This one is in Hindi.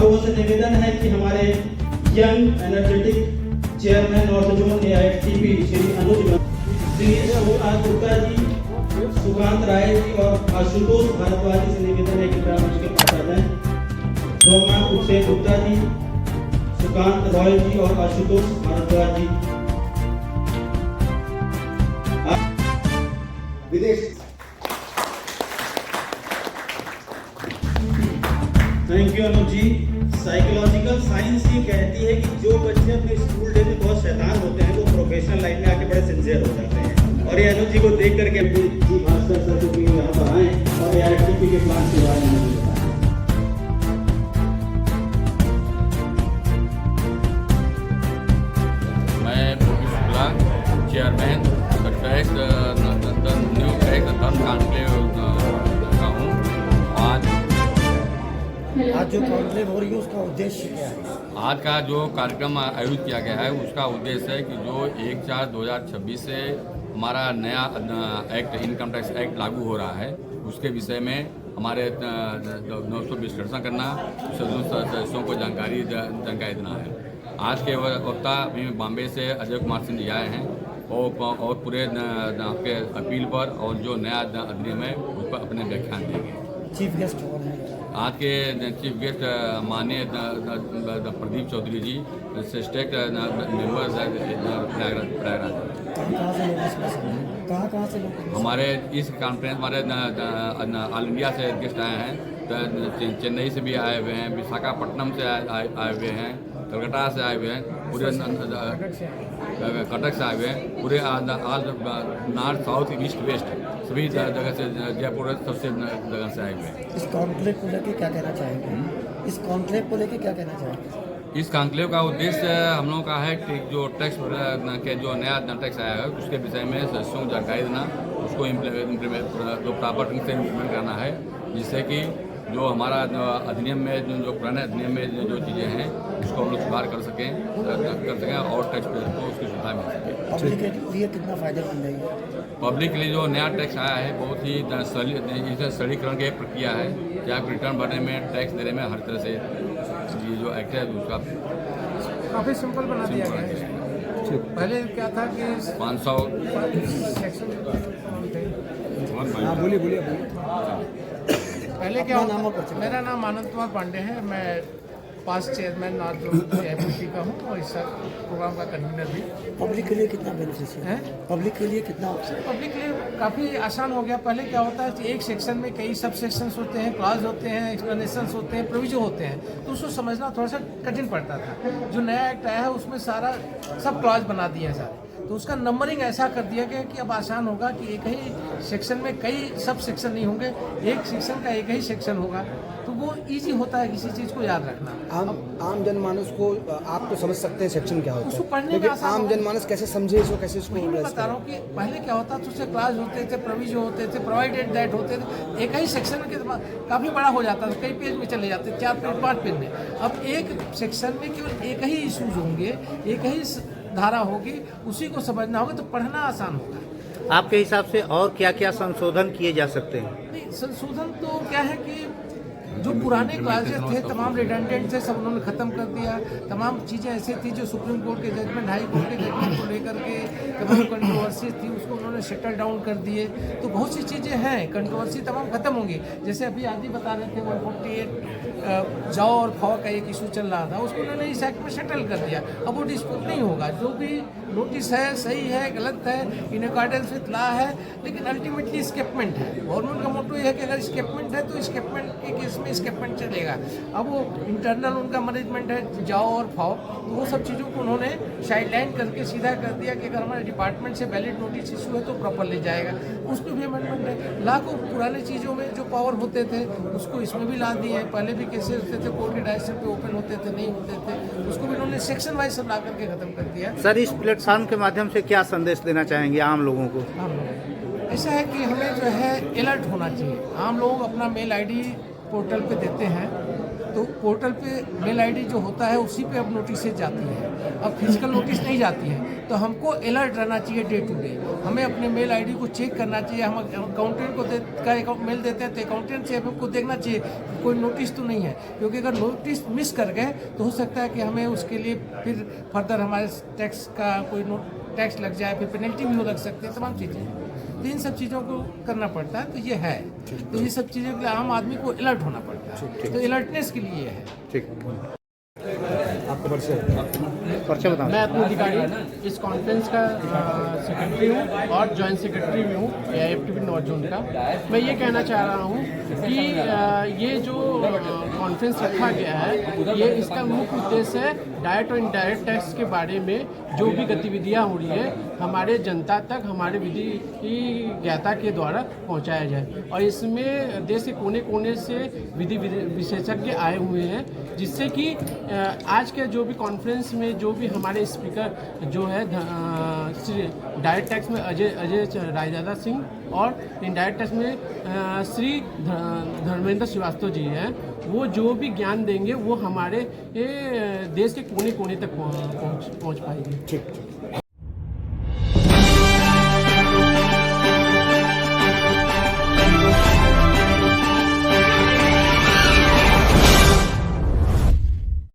लोगों से निवेदन है कि हमारे young energetic chairman north zone AIFTP Shri Anuj Gupta ji, Sukant Rai ji और आशुतोष भारद्वाज से निवेदन है कि मंच के पास आ जाएं। सोमनाथ हुसैन गुप्ता जी, सुकांत रॉय जी और आशुतोष भारद्वाज जी। विदेश। Thank you Anuj ji. Psychological science ये कहती है कि जो बच्चे अपने स्कूल डे में बहुत शैतान होते हैं वो प्रोफेशनल लाइफ में आके बड़े सिंसियर हो जाते हैं, और ये अनुज जी को देख करके जी भास्कर सर जो कि यहाँ पर आए और AIFTP के प्लान के बारे में बताएं। मैं भूपी शुक्ला, चेयरमैन न्यू धर्म कॉन्क्लेव का हूँ। आज जो कॉन्क्लेव हो रही है उसका उद्देश्य क्या है? आज का जो कार्यक्रम आयोजित किया गया है उसका उद्देश्य है कि जो 1/4/2026 से हमारा नया एक्ट इनकम टैक्स एक्ट लागू हो रहा है उसके विषय में हमारे दोस्तों विश्लेषण करना, सदस्यों को जानकारी देना है। आज के वक्ता अभी बॉम्बे से अजय कुमार सिंह जी आए हैं और पूरे आपके अपील पर और जो नया अधिनियम है उस पर अपने व्याख्यान देंगे। चीफ गेस्ट कौन है? आज के चीफ गेस्ट माननीय प्रदीप चौधरी जी, स्टेट मेंबर्स प्रयागराज। कहाँ से लोग हमारे इस कॉन्फ्रेंस हमारे ऑल इंडिया से गेस्ट आए हैं, चेन्नई से भी आए हुए हैं, विशाखापट्टनम से आए हुए हैं, कलकत्ता से आए हुए हैं, पूरे कटक से आए हुए हैं, पूरे नॉर्थ साउथ ईस्ट वेस्ट सभी जगह से, जयपुर सबसे जगह से आए हुए हैं। इस कॉन्क्लेव को लेकर क्या कहना चाहेंगे? इस कॉन्क्लेव को लेकर क्या कहना चाहेंगे? इस कॉन्क्लेव का उद्देश्य हम लोगों का है कि जो टैक्स के जो नया टैक्स आया है उसके विषय में सदस्यों को जानकारी देना, उसको जो प्रॉपर ढंग से इम्प्लीमेंट करना है, जिससे कि जो हमारा अधिनियम में जो पुराने अधिनियम में जो चीज़ें हैं उसको हम लोग सुधार कर सकें और टैक्स पेयर को उसकी सुविधा मिल सके। पब्लिक के लिए कितना फायदेमंद है ये? पब्लिक के लिए जो नया टैक्स आया है बहुत ही सरलीकरण की प्रक्रिया है कि आप रिटर्न भरने में, टैक्स देने में हर तरह से ये जो एक्ट है उसका काफ़ी सिंपल बना दिया गया है। पहले क्या था कि 500 बोलिए। पहले क्या होता, मेरा नाम आनंद कुमार पांडे है, मैं past chairman north zone AIFTP का हूँ और इस प्रोग्राम का कन्वीनर भी। पब्लिक के लिए कितना बेनिफिशियल है? पब्लिक के लिए कितना? पब्लिक के लिए काफ़ी आसान हो गया। पहले क्या होता है कि एक सेक्शन में कई सब सेक्शंस होते हैं, क्लॉज होते हैं, एक्सप्लेनेशंस होते हैं, प्रोविजन होते हैं, तो उसको समझना थोड़ा सा कठिन पड़ता था। जो नया एक्ट आया है उसमें सारा सब क्लॉज बना दिए हैं सारे, तो उसका नंबरिंग ऐसा कर दिया गया कि अब आसान होगा कि एक ही सेक्शन में कई सब सेक्शन नहीं होंगे, एक सेक्शन का एक ही सेक्शन होगा, तो वो इजी होता है किसी चीज़ को याद रखना। आम जनमानस को आप तो समझ सकते हैं सेक्शन क्या होता है, उसको पढ़ने में आसान आम जनमानस कैसे समझे इसको, कैसे इसको? मैं बता रहा हूँ कि पहले क्या होता था, उससे क्लास होते थे, प्रोविजन होते थे, प्रोवाइडेड दैट होते थे, एक ही सेक्शन में काफ़ी बड़ा हो जाता था, कई पेज में चले जाते, 4 पेज 5 पेज में। अब एक सेक्शन में केवल एक ही इशूज होंगे, एक ही धारा होगी, उसी को समझना होगा तो पढ़ना आसान होगा। आपके हिसाब से और क्या क्या संशोधन किए जा सकते हैं? नहीं, संशोधन तो क्या है कि जो पुराने क्लासेस थे तमाम रिडंडेंट थे, सब उन्होंने ख़त्म कर दिया। तमाम चीज़ें ऐसी थी जो सुप्रीम कोर्ट के जजमेंट, हाई कोर्ट के जजमेंट को लेकर के तमाम कंट्रोवर्सी थी, उसको उन्होंने सेटल डाउन कर दिए। तो बहुत सी चीज़ें हैं, कंट्रोवर्सी तमाम खत्म होंगी। जैसे अभी आदि बता रहे थे 148 जाओ और फाओ का एक इशू चल रहा था, उसको उन्होंने इस एक्ट में सेटल कर दिया। अब वो डिस्प्यूट नहीं होगा, जो भी नोटिस है सही है, गलत है, इन अकॉर्डेंस विथ लॉ है, लेकिन अल्टीमेटली स्केपमेंट है। गवर्नमेंट का मोटो ये है कि अगर स्केपमेंट है तो स्केपमेंट के केस में स्केपमेंट चलेगा। अब वो इंटरनल उनका मैनेजमेंट है जाओ और फाओ, तो वो सब चीज़ों को उन्होंने साइडलाइन करके सीधा कर दिया कि अगर हमारे डिपार्टमेंट से वैलिड नोटिस इशू है तो प्रॉपर ले जाएगा। उसमें भी अमेंडमेंट है। लॉ को पुराने चीज़ों में जो पावर होते थे उसको इसमें भी ला दिए हैं। पहले भी केसेस होते थे, कोर्ट के डायरेक्शन पे ओपन होते थे, नहीं होते थे, उसको भी उन्होंने सेक्शन वाइज सब ला करके खत्म कर दिया। सर, इस प्लेटफॉर्म के माध्यम से क्या संदेश देना चाहेंगे आम लोगों को? ऐसा है कि हमें जो है अलर्ट होना चाहिए। आम लोग अपना मेल आईडी पोर्टल पे देते हैं, तो पोर्टल पे मेल आईडी जो होता है उसी पे अब नोटिसेज जाती है, अब फिजिकल नोटिस नहीं जाती है। तो हमको अलर्ट रहना चाहिए डे टू डे। हमें अपने मेल आईडी को चेक करना चाहिए। हम अकाउंटेंट को मेल देते हैं तो अकाउंटेंट से हमको देखना चाहिए कोई नोटिस तो नहीं है, क्योंकि अगर नोटिस मिस कर गए तो हो सकता है कि हमें उसके लिए फिर फर्दर हमारे टैक्स का कोई टैक्स लग जाए, फिर पेनल्टी भी हो लग सकती है, तमाम चीज़ें। तो इन सब चीज़ों को करना पड़ता है। तो ये है, तो ये सब चीज़ों के लिए आम आदमी को अलर्ट होना पड़ता है। तो अलर्टनेस के लिए ये है। ठीक, आपका परिचय बताओ। मैं अतुल अधिकारी इस कॉन्फ्रेंस का सेक्रेटरी हूँ और जॉइंट सेक्रेटरी भी हूँ AIFTB नॉर्थ जोन का। मैं ये कहना चाह रहा हूँ कि ये जो कॉन्फ्रेंस रखा गया है, ये इसका मुख्य उद्देश्य है डायरेक्ट और इनडायरेक्ट टैक्स के बारे में जो भी गतिविधियाँ हो रही है हमारे जनता तक हमारे विधि ज्ञाता के द्वारा पहुँचाया जाए। और इसमें देश के कोने कोने से विधि विशेषज्ञ आए हुए हैं, जिससे कि आज के जो भी कॉन्फ्रेंस में जो भी हमारे स्पीकर जो है डायरेक्ट टैक्स में अजय रायजादा सिंह और इनडायरेक्ट टैक्स में श्री धर्मेंद्र श्रीवास्तव जी हैं, वो जो भी ज्ञान देंगे वो हमारे देश के कोने कोने तक पहुंच पाएगी। ठीक।